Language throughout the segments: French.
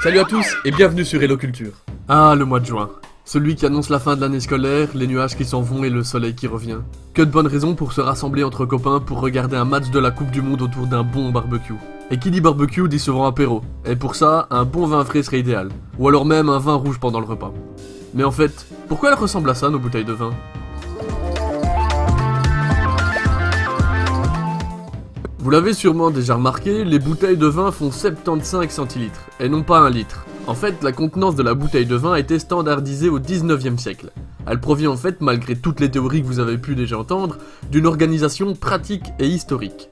Salut à tous et bienvenue sur Hello Culture. Ah, le mois de juin. Celui qui annonce la fin de l'année scolaire, les nuages qui s'en vont et le soleil qui revient. Que de bonnes raisons pour se rassembler entre copains pour regarder un match de la Coupe du Monde autour d'un bon barbecue. Et qui dit barbecue dit souvent apéro. Et pour ça, un bon vin frais serait idéal. Ou alors même un vin rouge pendant le repas. Mais en fait, pourquoi elles ressemblent à ça nos bouteilles de vin? Vous l'avez sûrement déjà remarqué, les bouteilles de vin font 75 centilitres, et non pas 1 litre. En fait, la contenance de la bouteille de vin a été standardisée au 19e siècle. Elle provient en fait, malgré toutes les théories que vous avez pu déjà entendre, d'une organisation pratique et historique.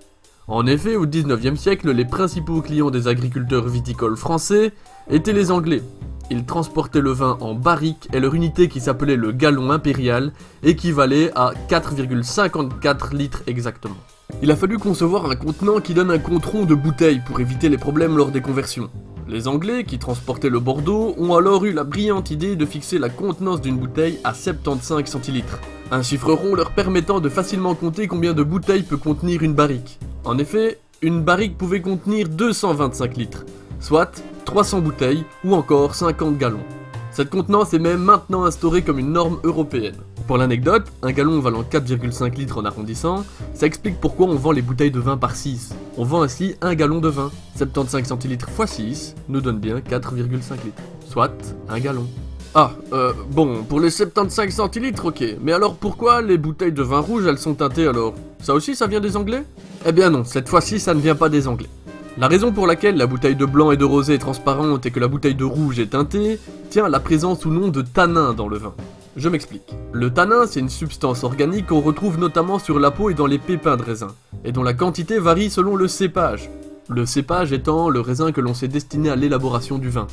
En effet, au 19e siècle, les principaux clients des agriculteurs viticoles français étaient les Anglais. Ils transportaient le vin en barriques et leur unité qui s'appelait le gallon impérial équivalait à 4,54 litres exactement. Il a fallu concevoir un contenant qui donne un contron de bouteille pour éviter les problèmes lors des conversions. Les Anglais, qui transportaient le Bordeaux, ont alors eu la brillante idée de fixer la contenance d'une bouteille à 75 centilitres. Un chiffre rond leur permettant de facilement compter combien de bouteilles peut contenir une barrique. En effet, une barrique pouvait contenir 225 litres, soit 300 bouteilles ou encore 50 gallons. Cette contenance est même maintenant instaurée comme une norme européenne. Pour l'anecdote, un gallon valant 4,5 litres en arrondissant, ça explique pourquoi on vend les bouteilles de vin par 6. On vend ainsi un gallon de vin. 75 centilitres x 6 nous donne bien 4,5 litres, soit un gallon. Bon, pour les 75 centilitres, ok, mais alors pourquoi les bouteilles de vin rouge elles sont teintées alors? Ça aussi ça vient des Anglais? Eh bien non, cette fois-ci ça ne vient pas des Anglais. La raison pour laquelle la bouteille de blanc et de rosé est transparente et que la bouteille de rouge est teintée tient à la présence ou non de tanins dans le vin. Je m'explique. Le tanin, c'est une substance organique qu'on retrouve notamment sur la peau et dans les pépins de raisin, et dont la quantité varie selon le cépage. Le cépage étant le raisin que l'on s'est destiné à l'élaboration du vin.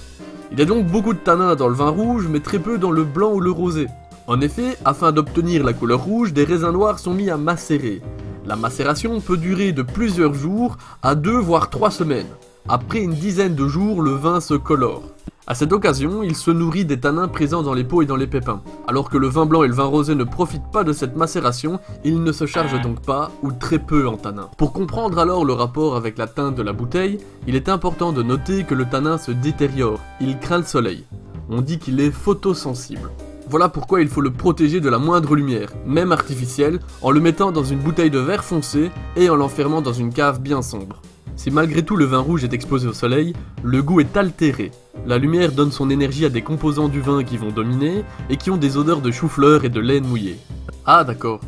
Il y a donc beaucoup de tanins dans le vin rouge, mais très peu dans le blanc ou le rosé. En effet, afin d'obtenir la couleur rouge, des raisins noirs sont mis à macérer. La macération peut durer de plusieurs jours à 2 voire 3 semaines. Après une dizaine de jours, le vin se colore. À cette occasion, il se nourrit des tanins présents dans les peaux et dans les pépins. Alors que le vin blanc et le vin rosé ne profitent pas de cette macération, ils ne se chargent donc pas, ou très peu en tanins. Pour comprendre alors le rapport avec la teinte de la bouteille, il est important de noter que le tanin se détériore, il craint le soleil. On dit qu'il est photosensible. Voilà pourquoi il faut le protéger de la moindre lumière, même artificielle, en le mettant dans une bouteille de verre foncé et en l'enfermant dans une cave bien sombre. Si malgré tout le vin rouge est exposé au soleil, le goût est altéré. La lumière donne son énergie à des composants du vin qui vont dominer et qui ont des odeurs de chou-fleur et de laine mouillée. Ah d'accord.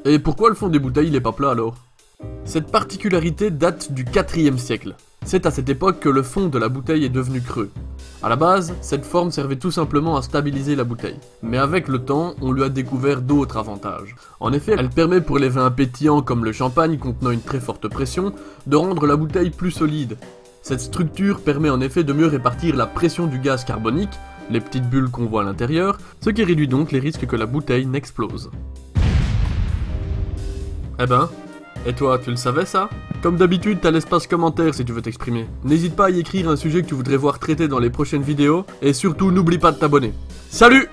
Et pourquoi le fond des bouteilles n'est pas plat alors? Cette particularité date du 4e siècle. C'est à cette époque que le fond de la bouteille est devenu creux. A la base, cette forme servait tout simplement à stabiliser la bouteille. Mais avec le temps, on lui a découvert d'autres avantages. En effet, elle permet pour les vins pétillants comme le champagne contenant une très forte pression, de rendre la bouteille plus solide. Cette structure permet en effet de mieux répartir la pression du gaz carbonique, les petites bulles qu'on voit à l'intérieur, ce qui réduit donc les risques que la bouteille n'explose. Eh ben, et toi, tu le savais ça? Comme d'habitude, t'as l'espace commentaire si tu veux t'exprimer. N'hésite pas à y écrire un sujet que tu voudrais voir traité dans les prochaines vidéos, et surtout n'oublie pas de t'abonner. Salut!